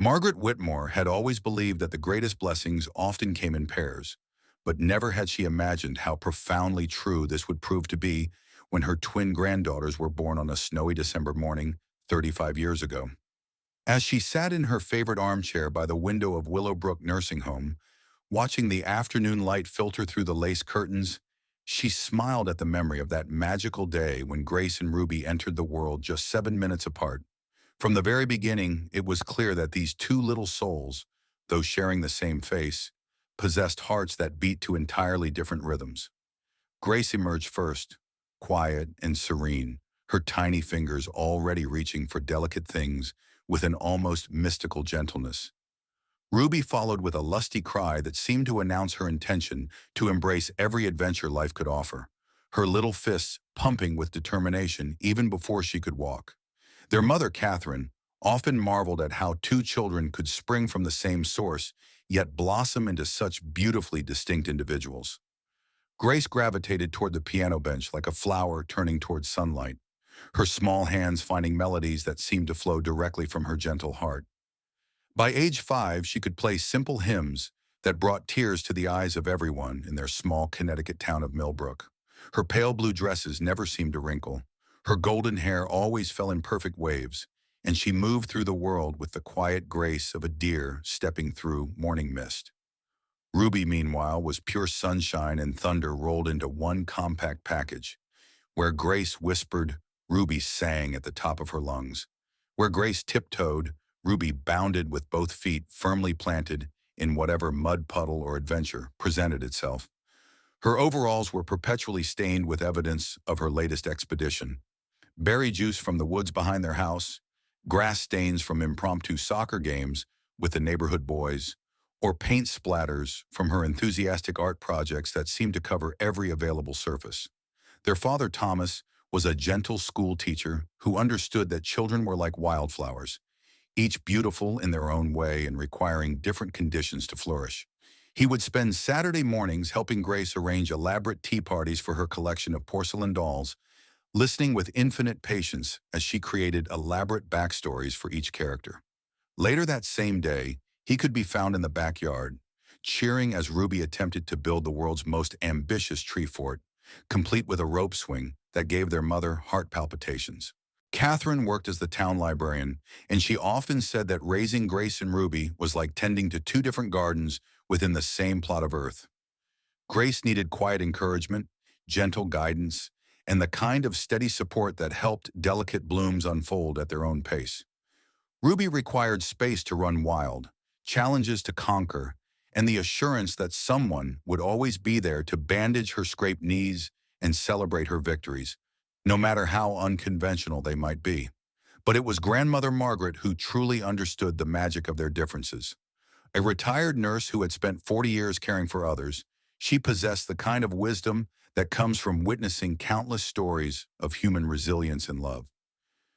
Margaret Whitmore had always believed that the greatest blessings often came in pairs, but never had she imagined how profoundly true this would prove to be when her twin granddaughters were born on a snowy December morning 35 years ago. As she sat in her favorite armchair by the window of Willowbrook Nursing Home, watching the afternoon light filter through the lace curtains, she smiled at the memory of that magical day when Grace and Ruby entered the world just 7 minutes apart. From the very beginning, it was clear that these two little souls, though sharing the same face, possessed hearts that beat to entirely different rhythms. Grace emerged first, quiet and serene, her tiny fingers already reaching for delicate things with an almost mystical gentleness. Ruby followed with a lusty cry that seemed to announce her intention to embrace every adventure life could offer, her little fists pumping with determination even before she could walk. Their mother, Catherine, often marveled at how two children could spring from the same source, yet blossom into such beautifully distinct individuals. Grace gravitated toward the piano bench like a flower turning toward sunlight, her small hands finding melodies that seemed to flow directly from her gentle heart. By age 5, she could play simple hymns that brought tears to the eyes of everyone in their small Connecticut town of Millbrook. Her pale blue dresses never seemed to wrinkle. Her golden hair always fell in perfect waves, and she moved through the world with the quiet grace of a deer stepping through morning mist. Ruby, meanwhile, was pure sunshine and thunder rolled into one compact package. Where Grace whispered, Ruby sang at the top of her lungs. Where Grace tiptoed, Ruby bounded with both feet firmly planted in whatever mud puddle or adventure presented itself. Her overalls were perpetually stained with evidence of her latest expedition. Berry juice from the woods behind their house, grass stains from impromptu soccer games with the neighborhood boys, or paint splatters from her enthusiastic art projects that seemed to cover every available surface. Their father, Thomas, was a gentle school teacher who understood that children were like wildflowers, each beautiful in their own way and requiring different conditions to flourish. He would spend Saturday mornings helping Grace arrange elaborate tea parties for her collection of porcelain dolls, listening with infinite patience as she created elaborate backstories for each character. Later that same day, he could be found in the backyard, cheering as Ruby attempted to build the world's most ambitious tree fort, complete with a rope swing that gave their mother heart palpitations. Catherine worked as the town librarian, and she often said that raising Grace and Ruby was like tending to two different gardens within the same plot of earth. Grace needed quiet encouragement, gentle guidance, and the kind of steady support that helped delicate blooms unfold at their own pace. Ruby required space to run wild, challenges to conquer, and the assurance that someone would always be there to bandage her scraped knees and celebrate her victories, no matter how unconventional they might be. But it was Grandmother Margaret who truly understood the magic of their differences. A retired nurse who had spent 40 years caring for others, she possessed the kind of wisdom that comes from witnessing countless stories of human resilience and love.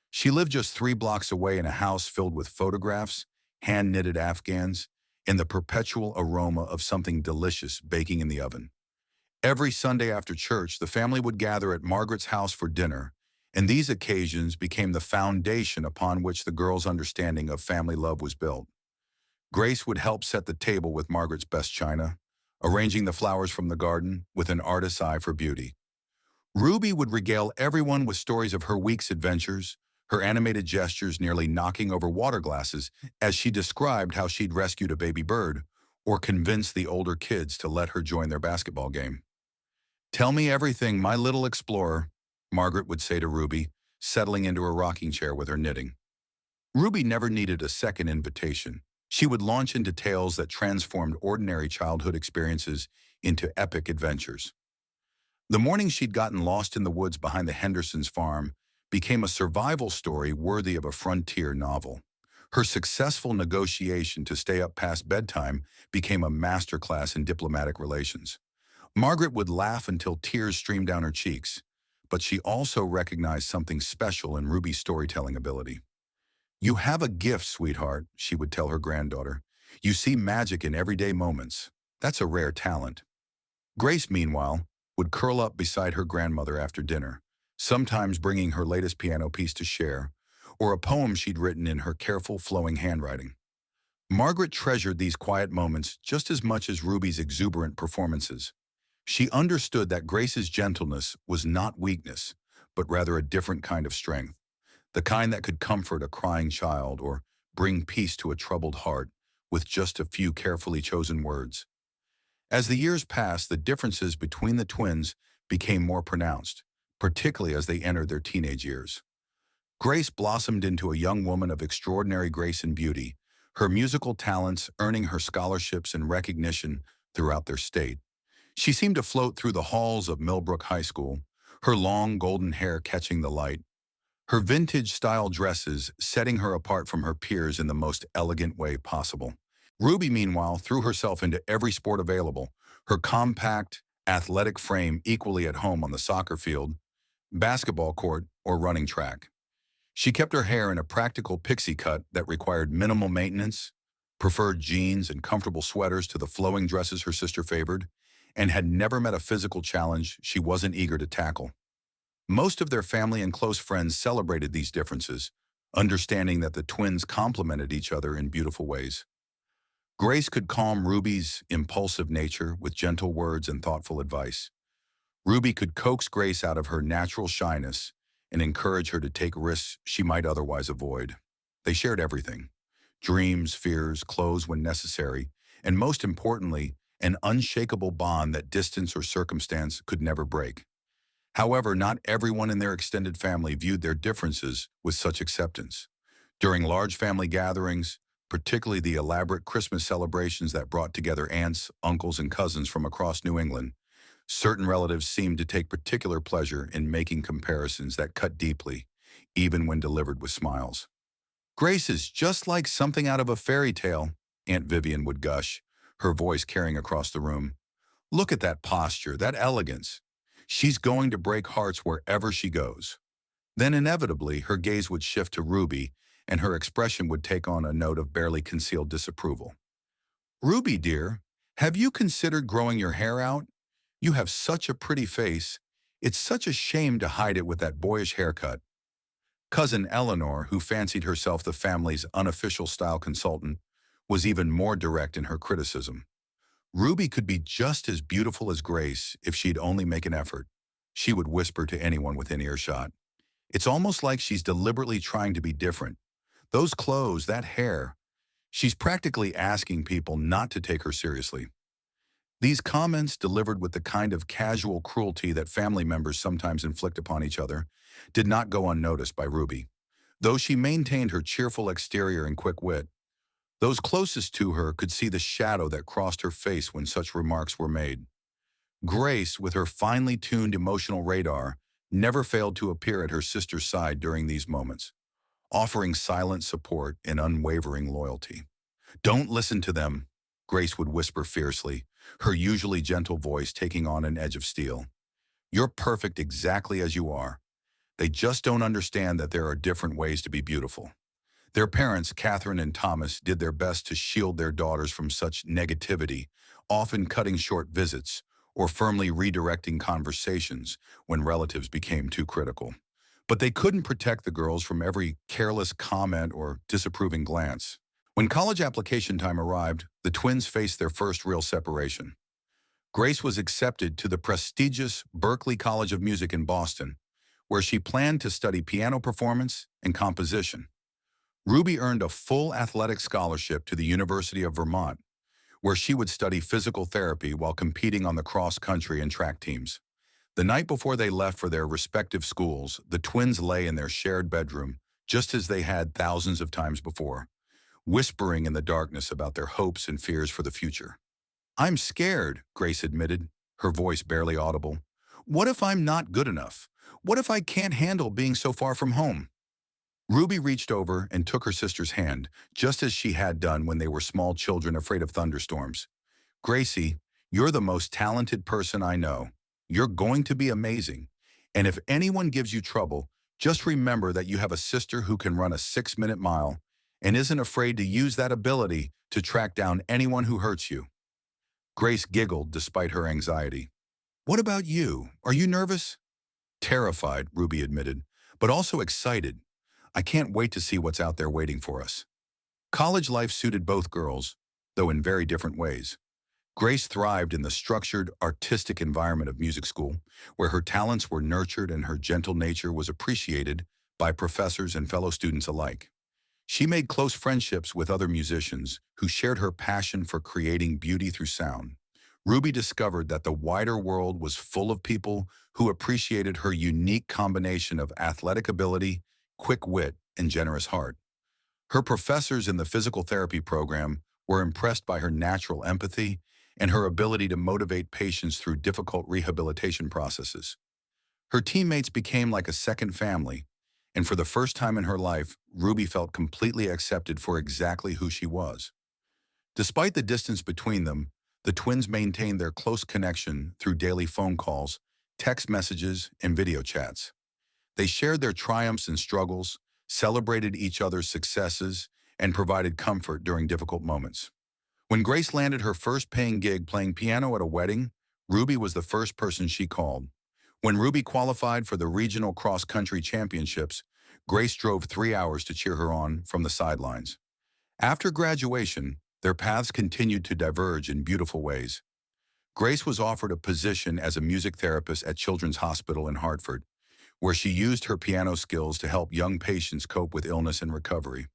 She lived just 3 blocks away in a house filled with photographs, hand-knitted Afghans, and the perpetual aroma of something delicious baking in the oven. Every Sunday after church, the family would gather at Margaret's house for dinner, and these occasions became the foundation upon which the girls' understanding of family love was built. Grace would help set the table with Margaret's best china, arranging the flowers from the garden with an artist's eye for beauty. Ruby would regale everyone with stories of her week's adventures, her animated gestures nearly knocking over water glasses as she described how she'd rescued a baby bird or convinced the older kids to let her join their basketball game. "Tell me everything, my little explorer," Margaret would say to Ruby, settling into her rocking chair with her knitting. Ruby never needed a second invitation. She would launch into tales that transformed ordinary childhood experiences into epic adventures. The morning she'd gotten lost in the woods behind the Hendersons' farm became a survival story worthy of a frontier novel. Her successful negotiation to stay up past bedtime became a masterclass in diplomatic relations. Margaret would laugh until tears streamed down her cheeks, but she also recognized something special in Ruby's storytelling ability. "You have a gift, sweetheart," she would tell her granddaughter. "You see magic in everyday moments. That's a rare talent." Grace, meanwhile, would curl up beside her grandmother after dinner, sometimes bringing her latest piano piece to share, or a poem she'd written in her careful, flowing handwriting. Margaret treasured these quiet moments just as much as Ruby's exuberant performances. She understood that Grace's gentleness was not weakness, but rather a different kind of strength, the kind that could comfort a crying child or bring peace to a troubled heart with just a few carefully chosen words. As the years passed, the differences between the twins became more pronounced, particularly as they entered their teenage years. Grace blossomed into a young woman of extraordinary grace and beauty, her musical talents earning her scholarships and recognition throughout their state. She seemed to float through the halls of Millbrook High School, her long golden hair catching the light, her vintage-style dresses setting her apart from her peers in the most elegant way possible. Ruby, meanwhile, threw herself into every sport available, her compact, athletic frame equally at home on the soccer field, basketball court, or running track. She kept her hair in a practical pixie cut that required minimal maintenance, preferred jeans and comfortable sweaters to the flowing dresses her sister favored, and had never met a physical challenge she wasn't eager to tackle. Most of their family and close friends celebrated these differences, understanding that the twins complemented each other in beautiful ways. Grace could calm Ruby's impulsive nature with gentle words and thoughtful advice. Ruby could coax Grace out of her natural shyness and encourage her to take risks she might otherwise avoid. They shared everything: dreams, fears, clothes when necessary, and most importantly, an unshakable bond that distance or circumstance could never break. However, not everyone in their extended family viewed their differences with such acceptance. During large family gatherings, particularly the elaborate Christmas celebrations that brought together aunts, uncles, and cousins from across New England, certain relatives seemed to take particular pleasure in making comparisons that cut deeply, even when delivered with smiles. "Grace is just like something out of a fairy tale," Aunt Vivian would gush, her voice carrying across the room. "Look at that posture, that elegance. She's going to break hearts wherever she goes." Then inevitably, her gaze would shift to Ruby, and her expression would take on a note of barely concealed disapproval. "Ruby, dear, have you considered growing your hair out? You have such a pretty face. It's such a shame to hide it with that boyish haircut." Cousin Eleanor, who fancied herself the family's unofficial style consultant, was even more direct in her criticism. "Ruby could be just as beautiful as Grace if she'd only make an effort," she would whisper to anyone within earshot. "It's almost like she's deliberately trying to be different. Those clothes, that hair. She's practically asking people not to take her seriously." These comments, delivered with the kind of casual cruelty that family members sometimes inflict upon each other, did not go unnoticed by Ruby. Though she maintained her cheerful exterior and quick wit, those closest to her could see the shadow that crossed her face when such remarks were made. Grace, with her finely tuned emotional radar, never failed to appear at her sister's side during these moments, offering silent support and unwavering loyalty. "Don't listen to them," Grace would whisper fiercely, her usually gentle voice taking on an edge of steel. "You're perfect exactly as you are. They just don't understand that there are different ways to be beautiful." Their parents, Catherine and Thomas, did their best to shield their daughters from such negativity, often cutting short visits or firmly redirecting conversations when relatives became too critical. But they couldn't protect the girls from every careless comment or disapproving glance. When college application time arrived, the twins faced their first real separation. Grace was accepted to the prestigious Berklee College of Music in Boston, where she planned to study piano performance and composition. Ruby earned a full athletic scholarship to the University of Vermont, where she would study physical therapy while competing on the cross-country and track teams. The night before they left for their respective schools, the twins lay in their shared bedroom, just as they had thousands of times before, whispering in the darkness about their hopes and fears for the future. "I'm scared," Grace admitted, her voice barely audible. "What if I'm not good enough? What if I can't handle being so far from home?" Ruby reached over and took her sister's hand, just as she had done when they were small children afraid of thunderstorms. "Gracie, you're the most talented person I know. You're going to be amazing. And if anyone gives you trouble, just remember that you have a sister who can run a 6-minute mile and isn't afraid to use that ability to track down anyone who hurts you." Grace giggled despite her anxiety. "What about you? Are you nervous?" "Terrified," Ruby admitted, "but also excited. I can't wait to see what's out there waiting for us." College life suited both girls, though in very different ways. Grace thrived in the structured, artistic environment of music school, where her talents were nurtured and her gentle nature was appreciated by professors and fellow students alike. She made close friendships with other musicians who shared her passion for creating beauty through sound. Ruby discovered that the wider world was full of people who appreciated her unique combination of athletic ability, quick wit, and generous heart. Her professors in the physical therapy program were impressed by her natural empathy and her ability to motivate patients through difficult rehabilitation processes. Her teammates became like a second family, and for the first time in her life, Ruby felt completely accepted for exactly who she was. Despite the distance between them, the twins maintained their close connection through daily phone calls, text messages, and video chats. They shared their triumphs and struggles, celebrated each other's successes, and provided comfort during difficult moments. When Grace landed her first paying gig playing piano at a wedding, Ruby was the first person she called. When Ruby qualified for the regional cross-country championships, Grace drove 3 hours to cheer her on from the sidelines. After graduation, their paths continued to diverge in beautiful ways. Grace was offered a position as a music therapist at Children's Hospital in Hartford, where she used her piano skills to help young patients cope with illness and recovery.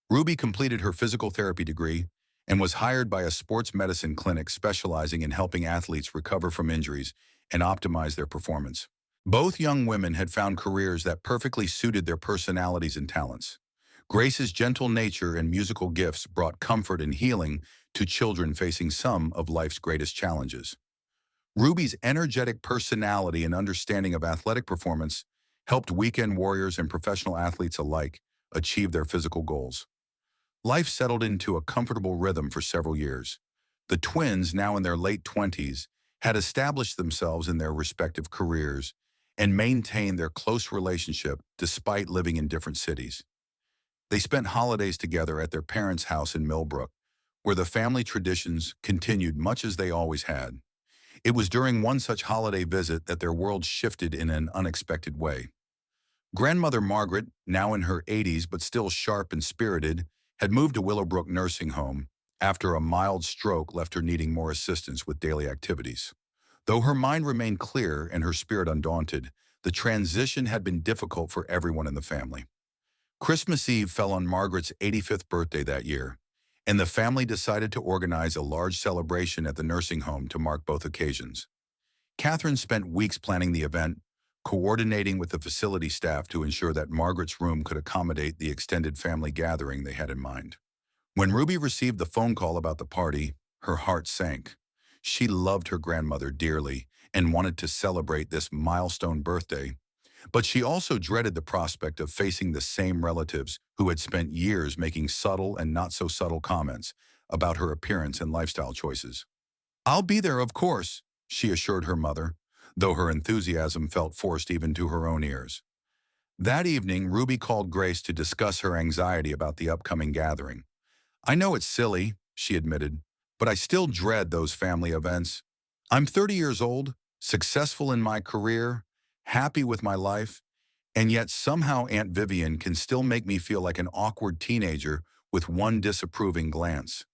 Ruby completed her physical therapy degree and was hired by a sports medicine clinic specializing in helping athletes recover from injuries and optimize their performance. Both young women had found careers that perfectly suited their personalities and talents. Grace's gentle nature and musical gifts brought comfort and healing to children facing some of life's greatest challenges. Ruby's energetic personality and understanding of athletic performance helped weekend warriors and professional athletes alike achieve their physical goals. Life settled into a comfortable rhythm for several years. The twins, now in their late 20s, had established themselves in their respective careers and maintained their close relationship despite living in different cities. They spent holidays together at their parents' house in Millbrook, where the family traditions continued much as they always had. It was during one such holiday visit that their world shifted in an unexpected way. Grandmother Margaret, now in her 80s but still sharp and spirited, had moved to Willowbrook Nursing Home after a mild stroke left her needing more assistance with daily activities. Though her mind remained clear and her spirit undaunted, the transition had been difficult for everyone in the family. Christmas Eve fell on Margaret's 85th birthday that year, and the family decided to organize a large celebration at the nursing home to mark both occasions. Catherine spent weeks planning the event, coordinating with the facility staff to ensure that Margaret's room could accommodate the extended family gathering they had in mind. When Ruby received the phone call about the party, her heart sank. She loved her grandmother dearly and wanted to celebrate this milestone birthday, but she also dreaded the prospect of facing the same relatives who had spent years making subtle and not so subtle comments about her appearance and lifestyle choices. "I'll be there, of course," she assured her mother, though her enthusiasm felt forced even to her own ears. That evening, Ruby called Grace to discuss her anxiety about the upcoming gathering. "I know it's silly," she admitted, "but I still dread those family events. I'm 30 years old, successful in my career, happy with my life, and yet somehow Aunt Vivian can still make me feel like an awkward teenager with one disapproving glance."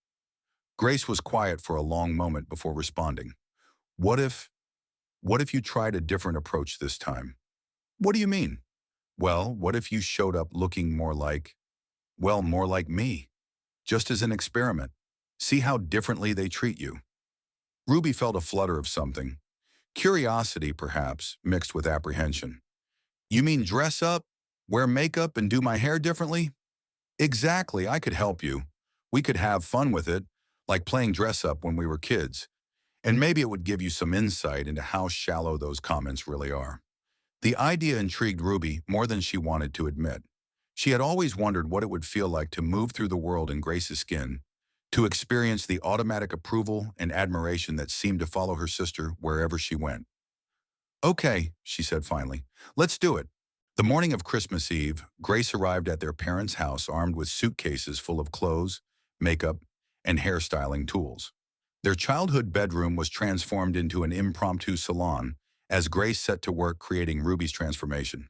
Grace was quiet for a long moment before responding. What if, what if you tried a different approach this time?" "What do you mean?" "Well, what if you showed up looking more like me, just as an experiment? See how differently they treat you." Ruby felt a flutter of something. Curiosity, perhaps, mixed with apprehension. "You mean dress up, wear makeup, and do my hair differently?" "Exactly, I could help you. We could have fun with it, like playing dress up when we were kids. And maybe it would give you some insight into how shallow those comments really are." The idea intrigued Ruby more than she wanted to admit. She had always wondered what it would feel like to move through the world in Grace's skin, to experience the automatic approval and admiration that seemed to follow her sister wherever she went. "Okay," she said finally, "let's do it." The morning of Christmas Eve, Grace arrived at their parents' house armed with suitcases full of clothes, makeup, and hairstyling tools. Their childhood bedroom was transformed into an impromptu salon as Grace set to work creating Ruby's transformation.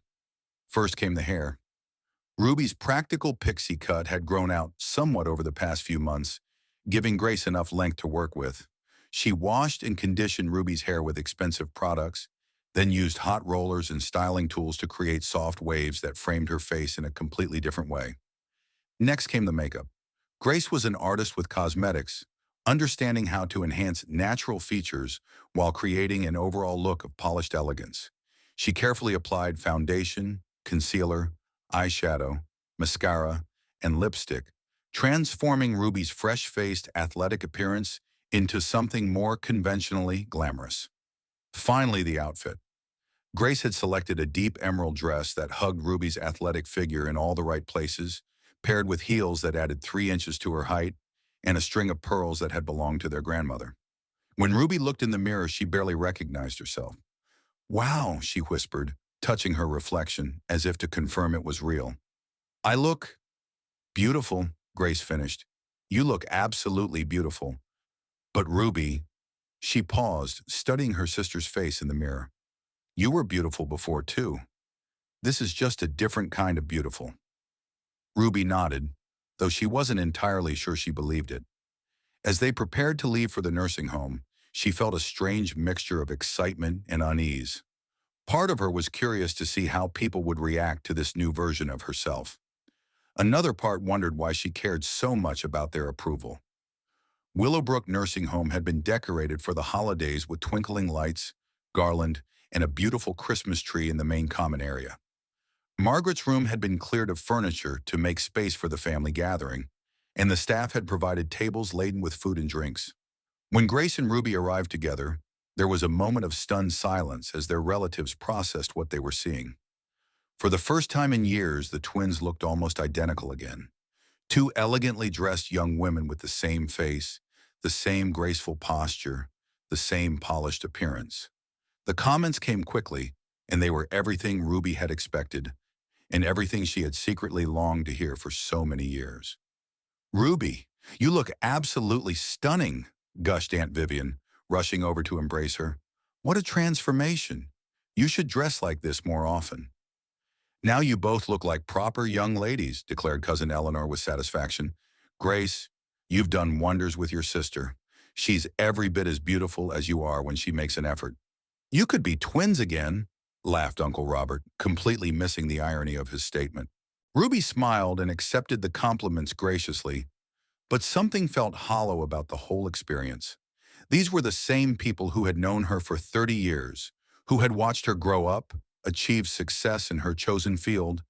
First came the hair. Ruby's practical pixie cut had grown out somewhat over the past few months, giving Grace enough length to work with. She washed and conditioned Ruby's hair with expensive products, then used hot rollers and styling tools to create soft waves that framed her face in a completely different way. Next came the makeup. Grace was an artist with cosmetics, understanding how to enhance natural features while creating an overall look of polished elegance. She carefully applied foundation, concealer, eyeshadow, mascara, and lipstick, transforming Ruby's fresh-faced athletic appearance into something more conventionally glamorous. Finally, the outfit. Grace had selected a deep emerald dress that hugged Ruby's athletic figure in all the right places, paired with heels that added 3 inches to her height and a string of pearls that had belonged to their grandmother. When Ruby looked in the mirror, she barely recognized herself. "Wow," she whispered, touching her reflection as if to confirm it was real. "I look beautiful," Grace finished. "You look absolutely beautiful." But Ruby, she paused, studying her sister's face in the mirror. "You were beautiful before, too. This is just a different kind of beautiful." Ruby nodded, though she wasn't entirely sure she believed it. As they prepared to leave for the nursing home, she felt a strange mixture of excitement and unease. Part of her was curious to see how people would react to this new version of herself. Another part wondered why she cared so much about their approval. Willowbrook Nursing Home had been decorated for the holidays with twinkling lights, garland, and a beautiful Christmas tree in the main common area. Margaret's room had been cleared of furniture to make space for the family gathering, and the staff had provided tables laden with food and drinks. When Grace and Ruby arrived together, there was a moment of stunned silence as their relatives processed what they were seeing. For the first time in years, the twins looked almost identical again. Two elegantly dressed young women with the same face, the same graceful posture, the same polished appearance. The comments came quickly, and they were everything Ruby had expected, and everything she had secretly longed to hear for so many years. "Ruby, you look absolutely stunning," gushed Aunt Vivian, rushing over to embrace her. "What a transformation. You should dress like this more often." "Now you both look like proper young ladies," declared Cousin Eleanor with satisfaction. "Grace, you've done wonders with your sister. She's every bit as beautiful as you are when she makes an effort." "You could be twins again," laughed Uncle Robert, completely missing the irony of his statement. Ruby smiled and accepted the compliments graciously, but something felt hollow about the whole experience. These were the same people who had known her for 30 years, who had watched her grow up, achieve success in her chosen field,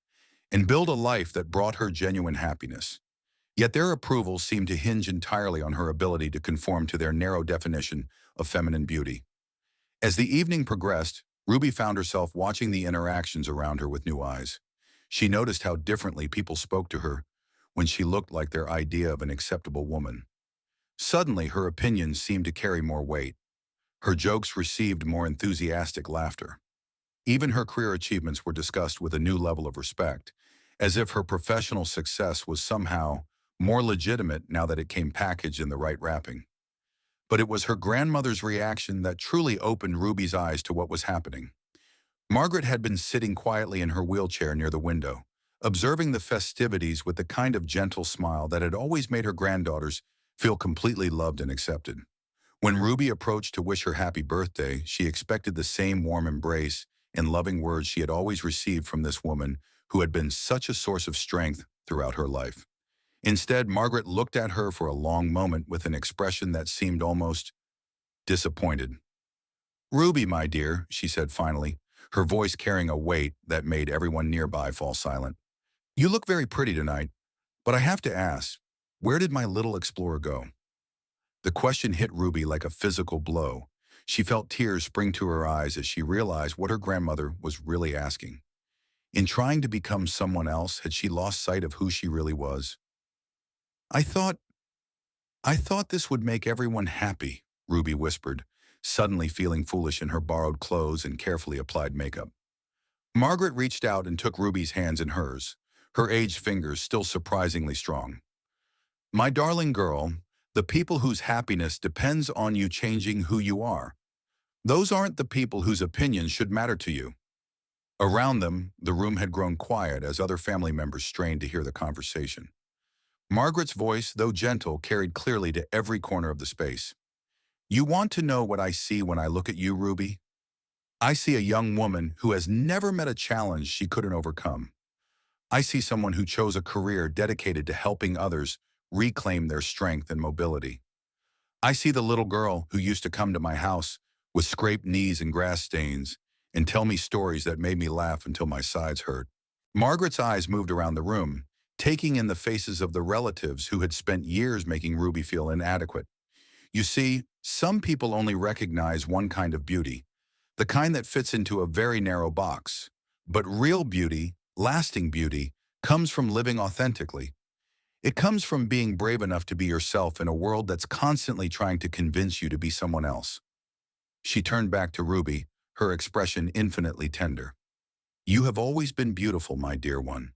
and build a life that brought her genuine happiness. Yet their approval seemed to hinge entirely on her ability to conform to their narrow definition of feminine beauty. As the evening progressed, Ruby found herself watching the interactions around her with new eyes. She noticed how differently people spoke to her when she looked like their idea of an acceptable woman. Suddenly, her opinions seemed to carry more weight. Her jokes received more enthusiastic laughter. Even her career achievements were discussed with a new level of respect, as if her professional success was somehow more legitimate now that it came packaged in the right wrapping. But it was her grandmother's reaction that truly opened Ruby's eyes to what was happening. Margaret had been sitting quietly in her wheelchair near the window, observing the festivities with the kind of gentle smile that had always made her granddaughters feel completely loved and accepted. When Ruby approached to wish her happy birthday, she expected the same warm embrace and loving words she had always received from this woman who had been such a source of strength throughout her life. Instead, Margaret looked at her for a long moment with an expression that seemed almost disappointed. "Ruby, my dear," she said finally, her voice carrying a weight that made everyone nearby fall silent. "You look very pretty tonight, but I have to ask, where did my little explorer go?" The question hit Ruby like a physical blow. She felt tears spring to her eyes as she realized what her grandmother was really asking. In trying to become someone else, had she lost sight of who she really was? I thought, I thought this would make everyone happy," Ruby whispered, suddenly feeling foolish in her borrowed clothes and carefully applied makeup. Margaret reached out and took Ruby's hands in hers, her aged fingers still surprisingly strong. "My darling girl, the people whose happiness depends on you changing who you are. Those aren't the people whose opinions should matter to you." Around them, the room had grown quiet as other family members strained to hear the conversation. Margaret's voice, though gentle, carried clearly to every corner of the space. You want to know what I see when I look at you, Ruby? I see a young woman who has never met a challenge she couldn't overcome. I see someone who chose a career dedicated to helping others reclaim their strength and mobility. I see the little girl who used to come to my house with scraped knees and grass stains and tell me stories that made me laugh until my sides hurt. Margaret's eyes moved around the room, taking in the faces of the relatives who had spent years making Ruby feel inadequate. You see, some people only recognize one kind of beauty, the kind that fits into a very narrow box. But real beauty, lasting beauty, comes from living authentically. It comes from being brave enough to be yourself in a world that's constantly trying to convince you to be someone else. She turned back to Ruby, her expression infinitely tender. You have always been beautiful, my dear one.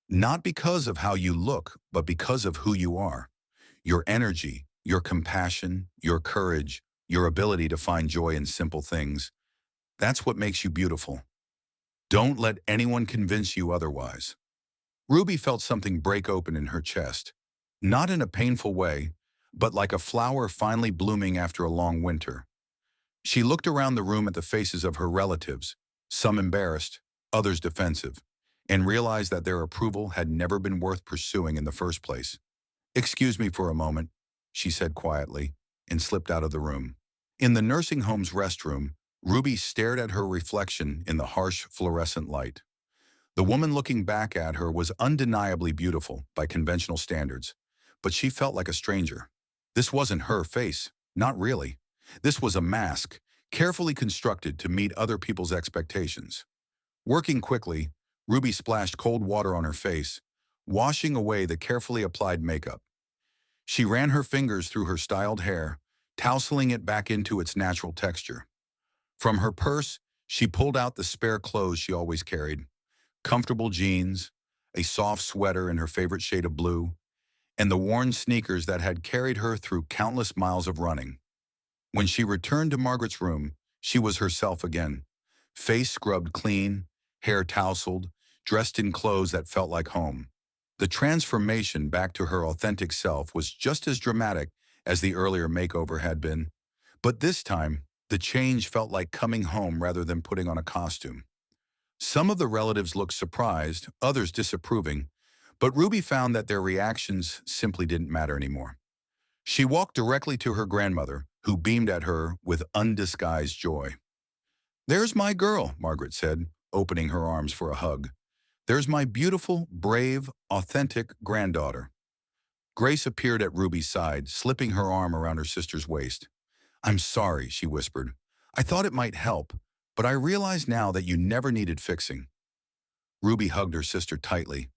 Not because of how you look, but because of who you are. Your energy, your compassion, your courage, your ability to find joy in simple things. That's what makes you beautiful. Don't let anyone convince you otherwise. Ruby felt something break open in her chest. Not in a painful way, but like a flower finally blooming after a long winter. She looked around the room at the faces of her relatives, some embarrassed, others defensive, and realized that their approval had never been worth pursuing in the first place. Excuse me for a moment, she said quietly, and slipped out of the room. In the nursing home's restroom, Ruby stared at her reflection in the harsh fluorescent light. The woman looking back at her was undeniably beautiful by conventional standards, but she felt like a stranger. This wasn't her face, not really. This was a mask, carefully constructed to meet other people's expectations. Working quickly, Ruby splashed cold water on her face, washing away the carefully applied makeup. She ran her fingers through her styled hair, tousling it back into its natural texture. From her purse, she pulled out the spare clothes she always carried, comfortable jeans, a soft sweater in her favorite shade of blue, and the worn sneakers that had carried her through countless miles of running. When she returned to Margaret's room, she was herself again, face scrubbed clean, hair tousled, dressed in clothes that felt like home. The transformation back to her authentic self was just as dramatic as the earlier makeover had been, but this time, the change felt like coming home rather than putting on a costume. Some of the relatives looked surprised, others disapproving, but Ruby found that their reactions simply didn't matter anymore. She walked directly to her grandmother, who beamed at her with undisguised joy. There's my girl, Margaret said, opening her arms for a hug. There's my beautiful, brave, authentic granddaughter. Grace appeared at Ruby's side, slipping her arm around her sister's waist. I'm sorry, she whispered. I thought it might help, but I realize now that you never needed fixing. Ruby hugged her sister tightly.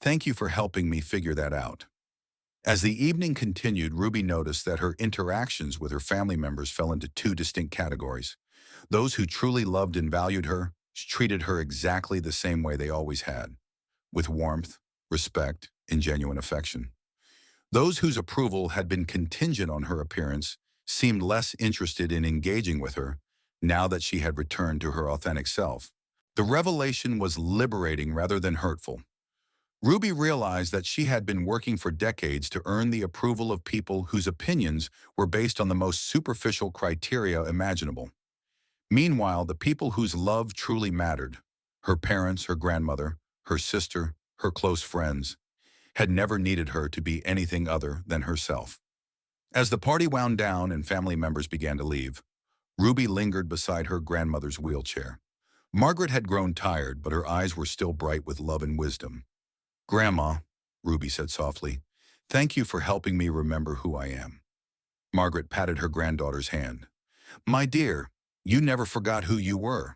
Thank you for helping me figure that out. As the evening continued, Ruby noticed that her interactions with her family members fell into two distinct categories. Those who truly loved and valued her treated her exactly the same way they always had, with warmth, respect, and genuine affection. Those whose approval had been contingent on her appearance seemed less interested in engaging with her now that she had returned to her authentic self. The revelation was liberating rather than hurtful. Ruby realized that she had been working for decades to earn the approval of people whose opinions were based on the most superficial criteria imaginable. Meanwhile, the people whose love truly mattered, her parents, her grandmother, her sister, her close friends, had never needed her to be anything other than herself. As the party wound down and family members began to leave, Ruby lingered beside her grandmother's wheelchair. Margaret had grown tired, but her eyes were still bright with love and wisdom. Grandma, Ruby said softly, thank you for helping me remember who I am. Margaret patted her granddaughter's hand. My dear, you never forgot who you were.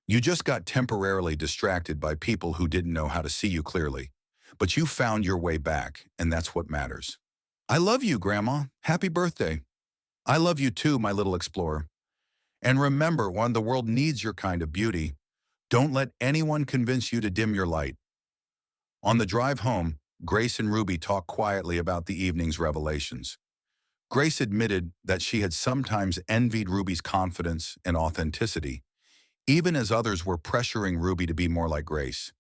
You just got temporarily distracted by people who didn't know how to see you clearly. But you found your way back, and that's what matters. I love you, Grandma. Happy birthday. I love you too, my little explorer. And remember, when the world needs your kind of beauty, don't let anyone convince you to dim your light. On the drive home, Grace and Ruby talked quietly about the evening's revelations. Grace admitted that she had sometimes envied Ruby's confidence and authenticity, even as others were pressuring Ruby to be more like Grace.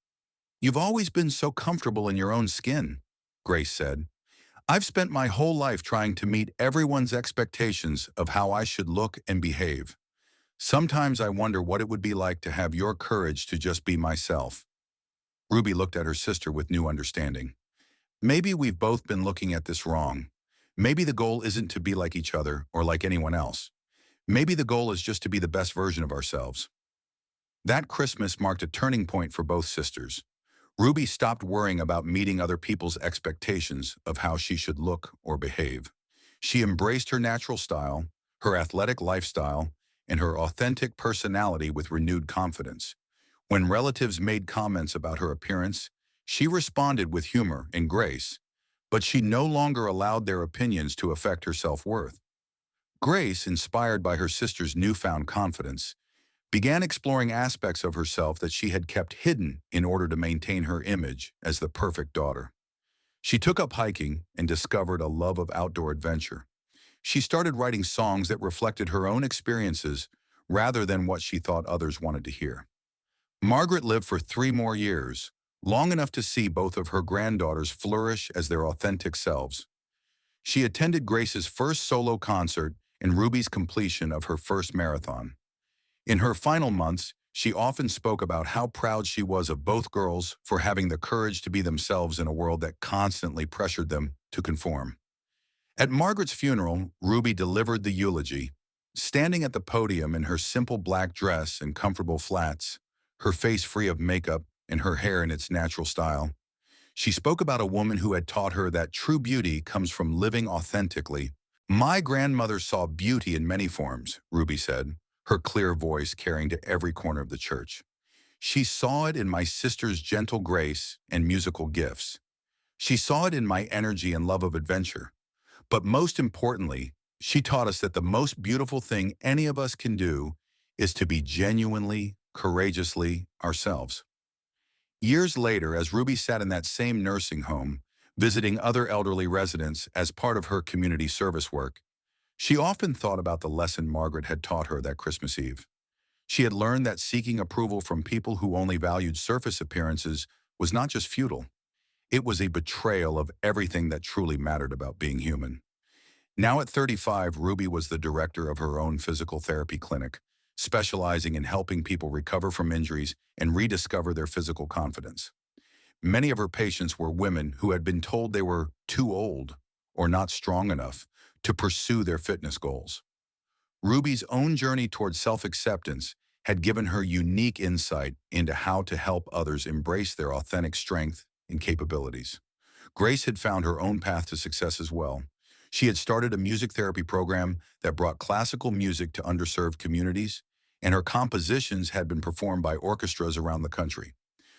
"You've always been so comfortable in your own skin," Grace said. "I've spent my whole life trying to meet everyone's expectations of how I should look and behave. Sometimes I wonder what it would be like to have your courage to just be myself." Ruby looked at her sister with new understanding. "Maybe we've both been looking at this wrong. Maybe the goal isn't to be like each other or like anyone else. Maybe the goal is just to be the best version of ourselves." That Christmas marked a turning point for both sisters. Ruby stopped worrying about meeting other people's expectations of how she should look or behave. She embraced her natural style, her athletic lifestyle, and her authentic personality with renewed confidence. When relatives made comments about her appearance, she responded with humor and grace, but she no longer allowed their opinions to affect her self-worth. Grace, inspired by her sister's newfound confidence, began exploring aspects of herself that she had kept hidden in order to maintain her image as the perfect daughter. She took up hiking and discovered a love of outdoor adventure. She started writing songs that reflected her own experiences rather than what she thought others wanted to hear. Margaret lived for 3 more years, long enough to see both of her granddaughters flourish as their authentic selves. She attended Grace's first solo concert and Ruby's completion of her first marathon. In her final months, she often spoke about how proud she was of both girls for having the courage to be themselves in a world that constantly pressured them to conform. At Margaret's funeral, Ruby delivered the eulogy. Standing at the podium in her simple black dress and comfortable flats, her face free of makeup and her hair in its natural style, she spoke about a woman who had taught her that true beauty comes from living authentically. "My grandmother saw beauty in many forms," Ruby said, her clear voice carrying to every corner of the church. "She saw it in my sister's gentle grace and musical gifts. She saw it in my energy and love of adventure. But most importantly, she taught us that the most beautiful thing any of us can do is to be genuinely, courageously ourselves." Years later, as Ruby sat in that same nursing home, visiting other elderly residents as part of her community service work, she often thought about the lesson Margaret had taught her that Christmas Eve. She had learned that seeking approval from people who only valued surface appearances was not just futile, it was a betrayal of everything that truly mattered about being human. Now at 35, Ruby was the director of her own physical therapy clinic, specializing in helping people recover from injuries and rediscover their physical confidence. Many of her patients were women who had been told they were too old or not strong enough to pursue their fitness goals. Ruby's own journey toward self-acceptance had given her unique insight into how to help others embrace their authentic strength and capabilities. Grace had found her own path to success as well. She had started a music therapy program that brought classical music to underserved communities, and her compositions had been performed by orchestras around the country.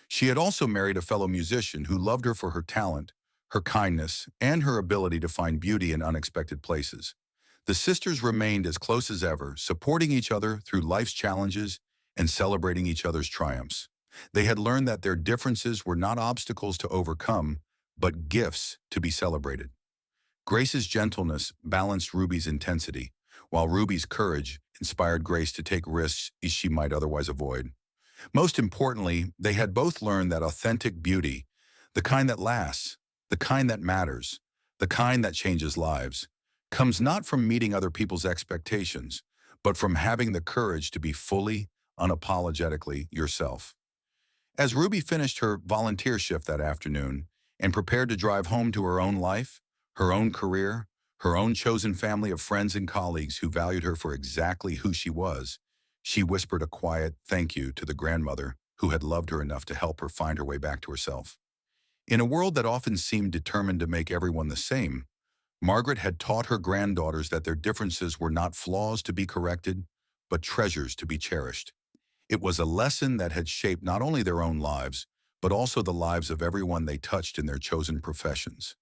She had also married a fellow musician who loved her for her talent, her kindness, and her ability to find beauty in unexpected places. The sisters remained as close as ever, supporting each other through life's challenges and celebrating each other's triumphs. They had learned that their differences were not obstacles to overcome, but gifts to be celebrated. Grace's gentleness balanced Ruby's intensity, while Ruby's courage inspired Grace to take risks she might otherwise avoid. Most importantly, they had both learned that authentic beauty, the kind that lasts, the kind that matters, the kind that changes lives, comes not from meeting other people's expectations, but from having the courage to be fully, unapologetically yourself. As Ruby finished her volunteer shift that afternoon and prepared to drive home to her own life, her own career, her own chosen family of friends and colleagues who valued her for exactly who she was, she whispered a quiet thank you to the grandmother who had loved her enough to help her find her way back to herself. In a world that often seemed determined to make everyone the same, Margaret had taught her granddaughters that their differences were not flaws to be corrected, but treasures to be cherished. It was a lesson that had shaped not only their own lives, but also the lives of everyone they touched in their chosen professions.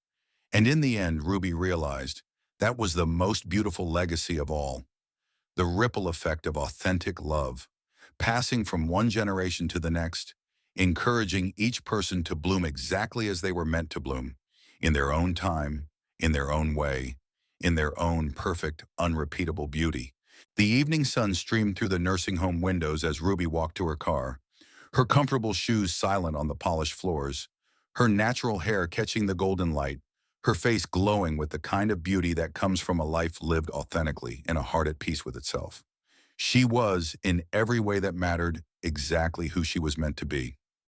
And in the end, Ruby realized that was the most beautiful legacy of all, the ripple effect of authentic love, passing from one generation to the next, encouraging each person to bloom exactly as they were meant to bloom, in their own time, in their own way, in their own perfect, unrepeatable beauty. The evening sun streamed through the nursing home windows as Ruby walked to her car, her comfortable shoes silent on the polished floors, her natural hair catching the golden light, her face glowing with the kind of beauty that comes from a life lived authentically and a heart at peace with itself. She was, in every way that mattered, exactly who she was meant to be.